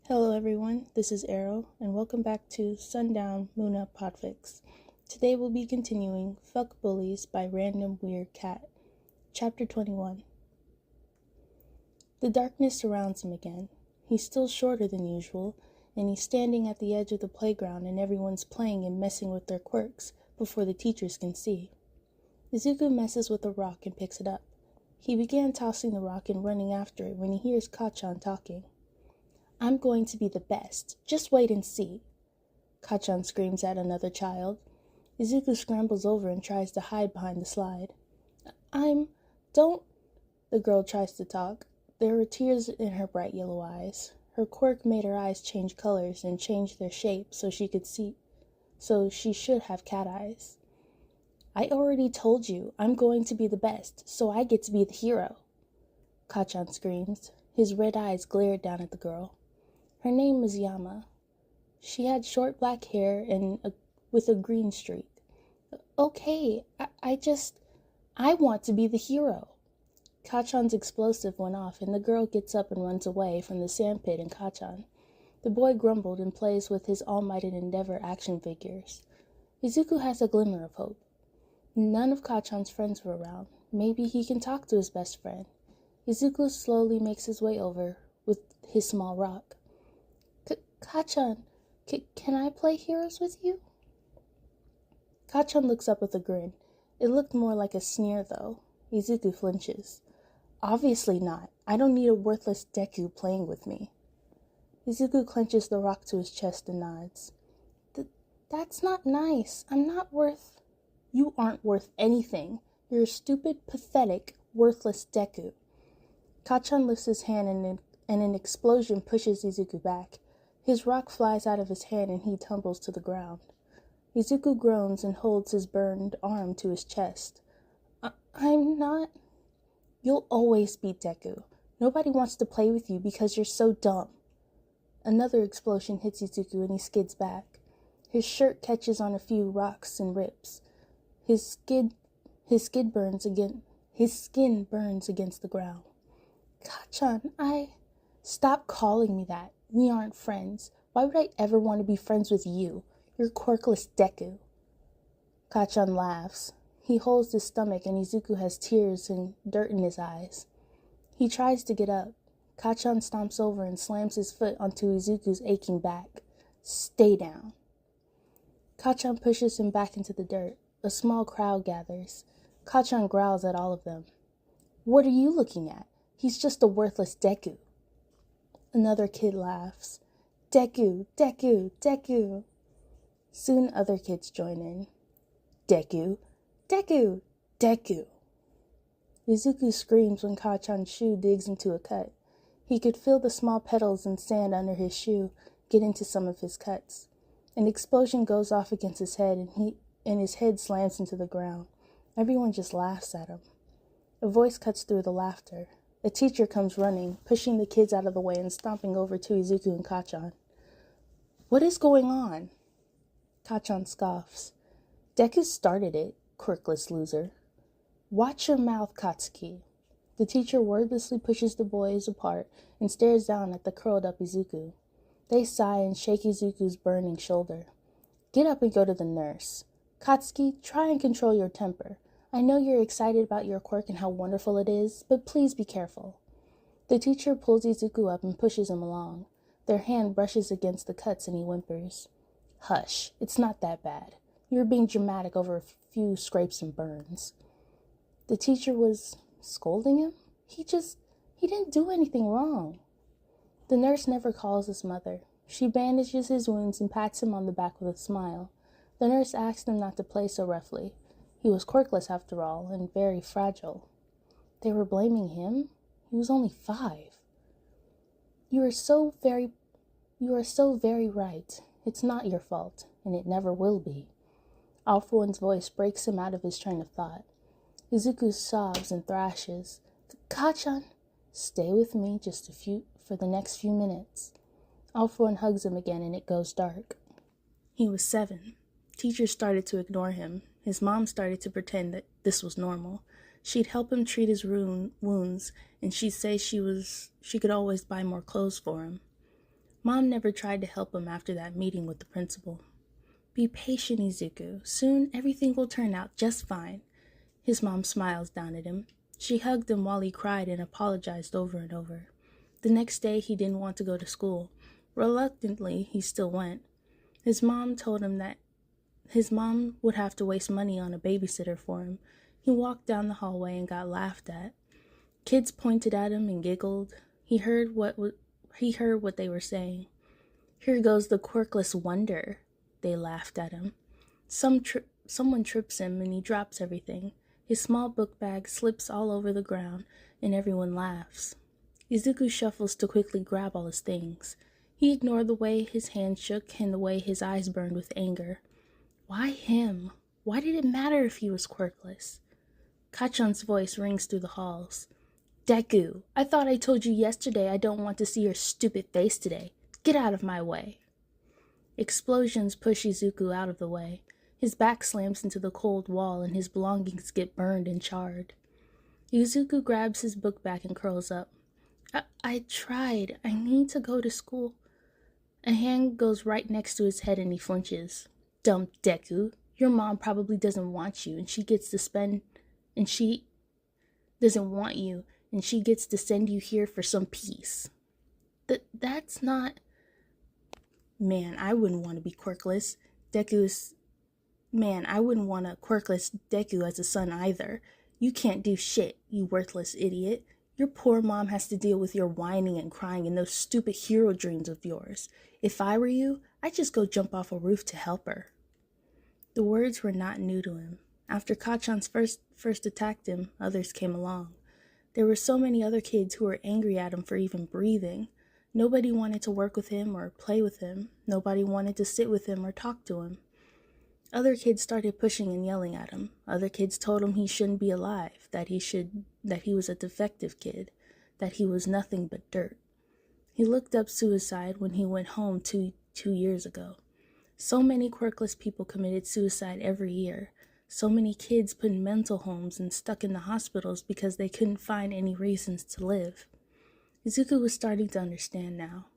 Hello everyone, this is Arrow, and welcome back to Sundown Muna Podfics. Today we'll be continuing Fuck Bullies by RandomWeirdCat, Chapter 21. The darkness surrounds him again. He's still shorter than usual, and he's standing at the edge of the playground and everyone's playing and messing with their quirks before the teachers can see. Izuku messes with a rock and picks it up. He began tossing the rock and running after it when he hears Kacchan talking. "I'm going to be the best. Just wait and see," Kacchan screams at another child. Izuku scrambles over and tries to hide behind the slide. Don't," the girl tries to talk. There were tears in her bright yellow eyes. Her quirk made her eyes change colors and change their shape so she could see, so she should have cat eyes. "I already told you, I'm going to be the best, so I get to be the hero," Kacchan screams. His red eyes glared down at the girl. Her name was Yama. She had short black hair with a green streak. "Okay, I want to be the hero." Kacchan's explosive went off and the girl gets up and runs away from the sandpit and Kacchan. The boy grumbled and plays with his all-mighted endeavor action figures. Izuku has a glimmer of hope. None of Kacchan's friends were around. Maybe he can talk to his best friend. Izuku slowly makes his way over with his small rock. "Kacchan, can I play heroes with you?" Kacchan looks up with a grin. It looked more like a sneer, though. Izuku flinches. "Obviously not. I don't need a worthless Deku playing with me." Izuku clenches the rock to his chest and nods. That's not nice. I'm not worth..." "You aren't worth anything. You're a stupid, pathetic, worthless Deku." Kacchan lifts his hand and an explosion pushes Izuku back. His rock flies out of his hand and he tumbles to the ground. Izuku groans and holds his burned arm to his chest. I'm not..." "You'll always be Deku. Nobody wants to play with you because you're so dumb." Another explosion hits Izuku and he skids back. His shirt catches on a few rocks and rips. His skin burns against the ground. "Kacchan, Stop calling me that. We aren't friends. Why would I ever want to be friends with you? You're quirkless Deku." Kacchan laughs. He holds his stomach and Izuku has tears and dirt in his eyes. He tries to get up. Kacchan stomps over and slams his foot onto Izuku's aching back. "Stay down." Kacchan pushes him back into the dirt. A small crowd gathers. Kacchan growls at all of them. "What are you looking at? He's just a worthless Deku." Another kid laughs. "Deku, Deku, Deku." Soon other kids join in. "Deku, Deku, Deku." Izuku screams when Kacchan's shoe digs into a cut. He could feel the small petals and sand under his shoe get into some of his cuts. An explosion goes off against his head and his head slams into the ground. Everyone just laughs at him. A voice cuts through the laughter. A teacher comes running, pushing the kids out of the way and stomping over to Izuku and Kacchan. "What is going on?" Kacchan scoffs. "Deku started it, quirkless loser." "Watch your mouth, Katsuki." The teacher wordlessly pushes the boys apart and stares down at the curled up Izuku. They sigh and shake Izuku's burning shoulder. "Get up and go to the nurse. Katsuki, try and control your temper. I know you're excited about your quirk and how wonderful it is, but please be careful." The teacher pulls Izuku up and pushes him along. Their hand brushes against the cuts and he whimpers. "Hush, it's not that bad. You're being dramatic over a few scrapes and burns." The teacher was scolding him? He didn't do anything wrong. The nurse never calls his mother. She bandages his wounds and pats him on the back with a smile. The nurse asks him not to play so roughly. He was quirkless after all, and very fragile. They were blaming him? He was only 5. You are so very right. It's not your fault, and it never will be." Alphaone's voice breaks him out of his train of thought. Izuku sobs and thrashes. "Kacchan, stay with me for the next few minutes." Alphaone hugs him again and it goes dark. He was 7. Teachers started to ignore him. His mom started to pretend that this was normal. She'd help him treat his wounds, and she'd say she could always buy more clothes for him. Mom never tried to help him after that meeting with the principal. Be patient, Izuku. Soon everything will turn out just fine. His mom smiles down at him. She hugged him while he cried and apologized over and over. The next day he didn't want to go to school. Reluctantly, he still went. His mom told him that his mom would have to waste money on a babysitter for him. He walked down the hallway and got laughed at. Kids pointed at him and giggled. He heard what they were saying. "Here goes the quirkless wonder," they laughed at him. Someone trips him and he drops everything. His small book bag slips all over the ground and everyone laughs. Izuku shuffles to quickly grab all his things. He ignored the way his hand shook and the way his eyes burned with anger. Why him? Why did it matter if he was quirkless? Kachan's voice rings through the halls. "Deku, I thought I told you yesterday I don't want to see your stupid face today. Get out of my way." Explosions push Izuku out of the way. His back slams into the cold wall and his belongings get burned and charred. Izuku grabs his book back and curls up. I tried. I need to go to school." A hand goes right next to his head and he flinches. "Dumb Deku, your mom probably doesn't want you and she doesn't want you and she gets to send you here for some peace." That's not... Man, I wouldn't want to be quirkless. I wouldn't want a quirkless Deku as a son either. You can't do shit, you worthless idiot. Your poor mom has to deal with your whining and crying and those stupid hero dreams of yours. If I were you, I'd just go jump off a roof to help her. The words were not new to him. After Kachan's first attacked him, others came along. There were so many other kids who were angry at him for even breathing. Nobody wanted to work with him or play with him. Nobody wanted to sit with him or talk to him. Other kids started pushing and yelling at him. Other kids told him he shouldn't be alive, that he was a defective kid, that he was nothing but dirt. He looked up suicide when he went home two years ago. So many quirkless people committed suicide every year. So many kids put in mental homes and stuck in the hospitals because they couldn't find any reasons to live. Izuku was starting to understand now.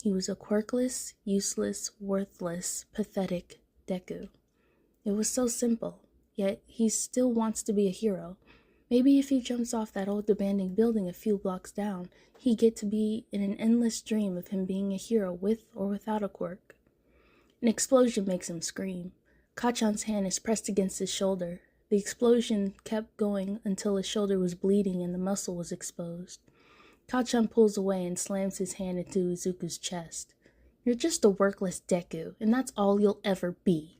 He was a quirkless, useless, worthless, pathetic Deku. It was so simple, yet he still wants to be a hero. Maybe if he jumps off that old abandoned building a few blocks down, he'd get to be in an endless dream of him being a hero with or without a quirk. An explosion makes him scream. Kachan's hand is pressed against his shoulder. The explosion kept going until his shoulder was bleeding and the muscle was exposed. Kachan pulls away and slams his hand into Izuku's chest. "You're just a workless Deku, and that's all you'll ever be."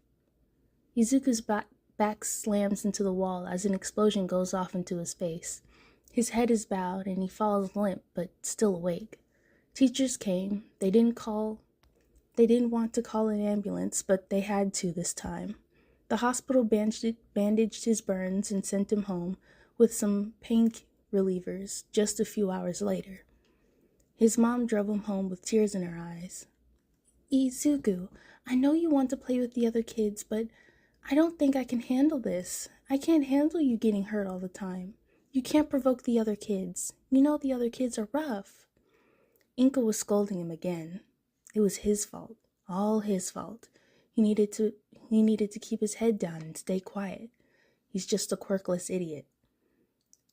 Izuku's back slams into the wall as an explosion goes off into his face. His head is bowed and he falls limp but still awake. Teachers came. They didn't want to call an ambulance, but they had to this time. The hospital bandaged his burns and sent him home with some pain relievers just a few hours later. His mom drove him home with tears in her eyes. "Izuku, I know you want to play with the other kids, but I don't think I can handle this. I can't handle you getting hurt all the time. You can't provoke the other kids. You know the other kids are rough." Inka was scolding him again. It was his fault. All his fault. He needed to keep his head down and stay quiet. He's just a quirkless idiot.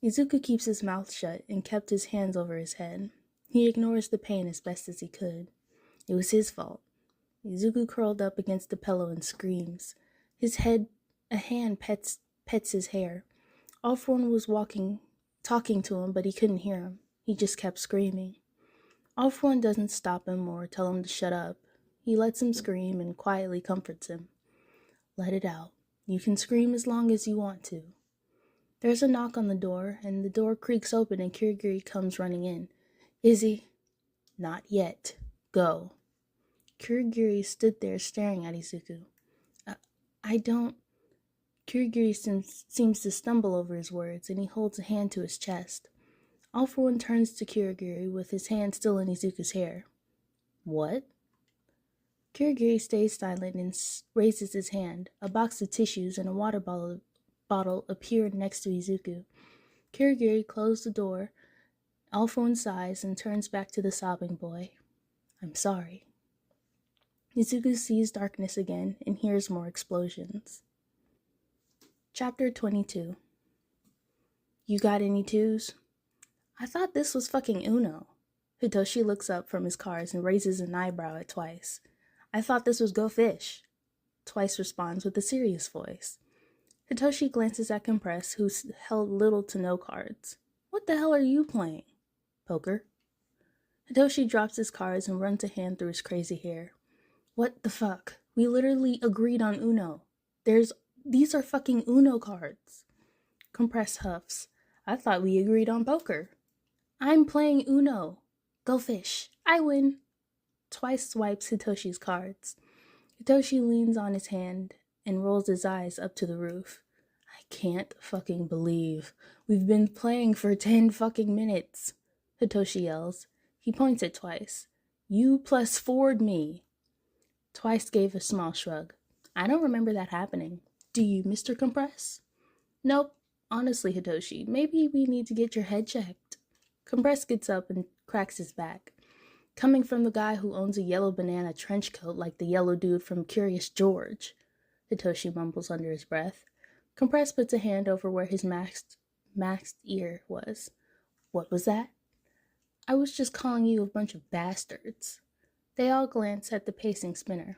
Izuku keeps his mouth shut and kept his hands over his head. He ignores the pain as best as he could. It was his fault. Izuku curled up against the pillow and screams. A hand pets his hair. All for One was talking to him, but he couldn't hear him. He just kept screaming. All for One doesn't stop him or tell him to shut up. He lets him scream and quietly comforts him. "Let it out. You can scream as long as you want to." There's a knock on the door, and the door creaks open and Kirigiri comes running in. "Izzy?" "Not yet. Go." Kirigiri stood there staring at Izuku. I don't... Kirigiri seems to stumble over his words, and he holds a hand to his chest. All for One turns to Kirigiri with his hand still in Izuku's hair. "What?" Kirigiri stays silent and raises his hand. A box of tissues and a water bottle appear next to Izuku. Kirigiri closed the door. All for One sighs and turns back to the sobbing boy. I'm sorry. Izuku sees darkness again and hears more explosions. Chapter 22. You got any twos? I thought this was fucking Uno. Hitoshi looks up from his cards and raises an eyebrow at Twice. I thought this was Go Fish. Twice responds with a serious voice. Hitoshi glances at Compress, who's held little to no cards. What the hell are you playing? Poker. Hitoshi drops his cards and runs a hand through his crazy hair. What the fuck? We literally agreed on Uno. These are fucking Uno cards. Compress huffs. I thought we agreed on poker. I'm playing Uno. Go Fish. I win. Twice swipes Hitoshi's cards. Hitoshi leans on his hand and rolls his eyes up to the roof. I can't fucking believe we've been playing for 10 fucking minutes. Hitoshi yells. He points at Twice. You plus forward me. Twice gave a small shrug. I don't remember that happening. Do you, Mr. Compress? Nope. Honestly, Hitoshi, maybe we need to get your head checked. Compress gets up and cracks his back. Coming from the guy who owns a yellow banana trench coat like the yellow dude from Curious George, Hitoshi mumbles under his breath. Compress puts a hand over where his masked ear was. What was that? I was just calling you a bunch of bastards. They all glance at the pacing spinner.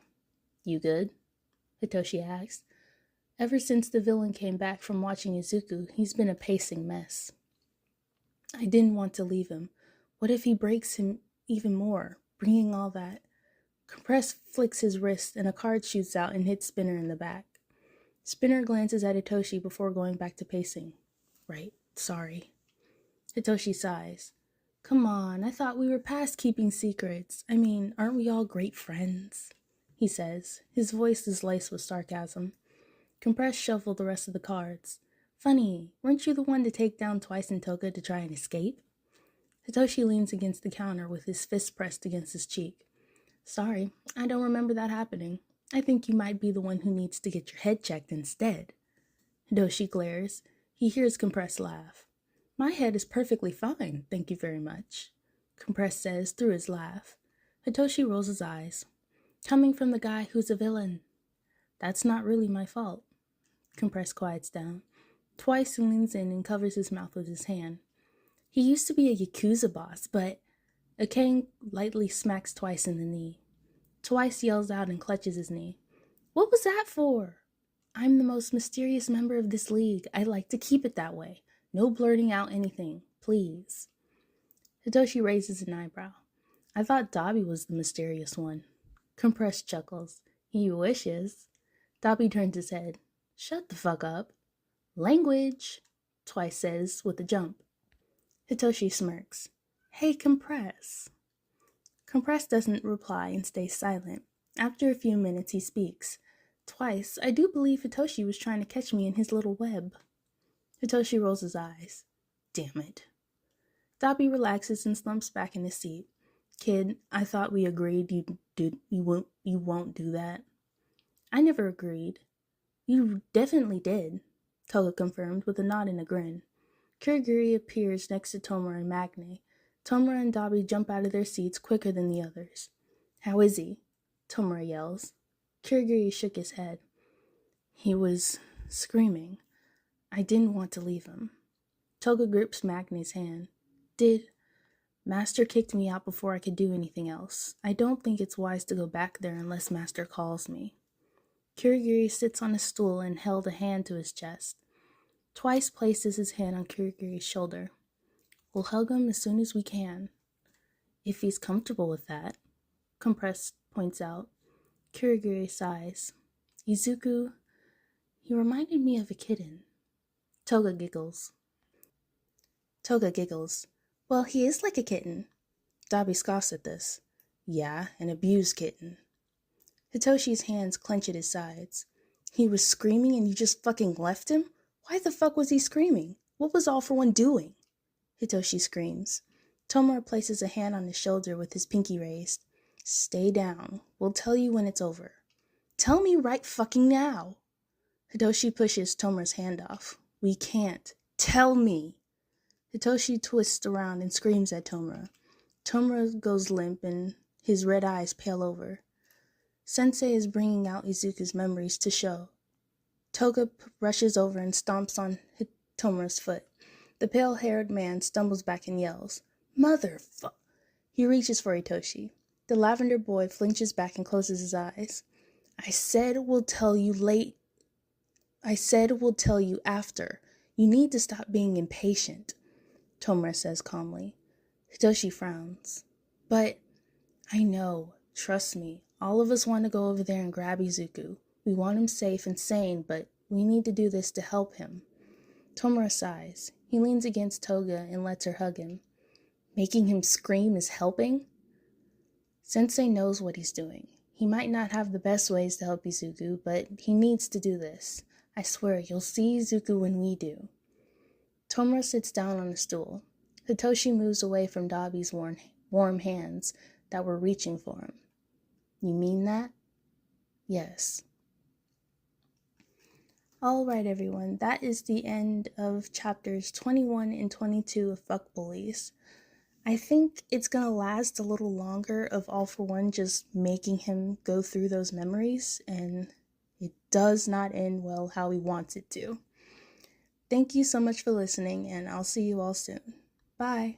You good? Hitoshi asks. Ever since the villain came back from watching Izuku, he's been a pacing mess. I didn't want to leave him. What if he breaks him even more, bringing all that? Compress flicks his wrist and a card shoots out and hits Spinner in the back. Spinner glances at Hitoshi before going back to pacing. Right, sorry. Hitoshi sighs. Come on, I thought we were past keeping secrets. I mean, aren't we all great friends? He says. His voice is laced with sarcasm. Compress shuffled the rest of the cards. Funny, weren't you the one to take down Twice and Toga to try and escape? Hitoshi leans against the counter with his fist pressed against his cheek. Sorry, I don't remember that happening. I think you might be the one who needs to get your head checked instead. Hitoshi glares. He hears Compress laugh. My head is perfectly fine, thank you very much. Compress says through his laugh. Hitoshi rolls his eyes. Coming from the guy who's a villain. That's not really my fault. Compress quiets down. Twice leans in and covers his mouth with his hand. He used to be a Yakuza boss, but Akane lightly smacks Twice in the knee. Twice yells out and clutches his knee. What was that for? I'm the most mysterious member of this league. I'd like to keep it that way. No blurting out anything, please. Hitoshi raises an eyebrow. I thought Dabi was the mysterious one. Compress chuckles. He wishes. Dabi turns his head. Shut the fuck up. Language, Twice says with a jump. Hitoshi smirks. Hey, Compress. Compress doesn't reply and stays silent. After a few minutes, he speaks. Twice, I do believe Hitoshi was trying to catch me in his little web. Hitoshi rolls his eyes. Damn it. Dabi relaxes and slumps back in his seat. Kid, I thought we agreed you won't do that. I never agreed. You definitely did, Toga confirmed with a nod and a grin. Kurigiri appears next to Tomura and Magne. Tomura and Dabi jump out of their seats quicker than the others. How is he? Tomura yells. Kurigiri shook his head. He was screaming. I didn't want to leave him. Toga grips Magne's hand. Master kicked me out before I could do anything else. I don't think it's wise to go back there unless Master calls me. Kurigiri sits on a stool and held a hand to his chest. Twice places his hand on Kurigiri's shoulder. We'll hug him as soon as we can. If he's comfortable with that, Compress points out. Kurigiri sighs. Izuku, he reminded me of a kitten. Toga giggles. Well, he is like a kitten. Dabi scoffs at this. Yeah, an abused kitten. Hitoshi's hands clench at his sides. He was screaming and you just fucking left him? Why the fuck was he screaming? What was All for One doing? Hitoshi screams. Tomura places a hand on his shoulder with his pinky raised. Stay down. We'll tell you when it's over. Tell me right fucking now. Hitoshi pushes Tomura's hand off. We can't. Tell me. Hitoshi twists around and screams at Tomura. Tomura goes limp and His red eyes pale over. Sensei is bringing out Izuku's memories to show. Toga rushes over and stomps on Hitomura's foot. The pale-haired man stumbles back and yells, "Motherfuck!" He reaches for Hitoshi. The lavender boy flinches back and closes his eyes. I said we'll tell you after. You need to stop being impatient, Tomura says calmly. Hitoshi frowns. But I know, trust me, all of us want to go over there and grab Izuku. We want him safe and sane, but we need to do this to help him. Tomura sighs. He leans against Toga and lets her hug him. Making him scream is helping? Sensei knows what he's doing. He might not have the best ways to help Izuku, but he needs to do this. I swear, you'll see Izuku when we do. Tomura sits down on a stool. Hitoshi moves away from Dabi's warm hands that were reaching for him. You mean that? Yes. Alright everyone, that is the end of chapters 21 and 22 of Fuck Bullies. I think it's gonna last a little longer of All for One just making him go through those memories, and it does not end well how he wants it to. Thank you so much for listening, and I'll see you all soon. Bye!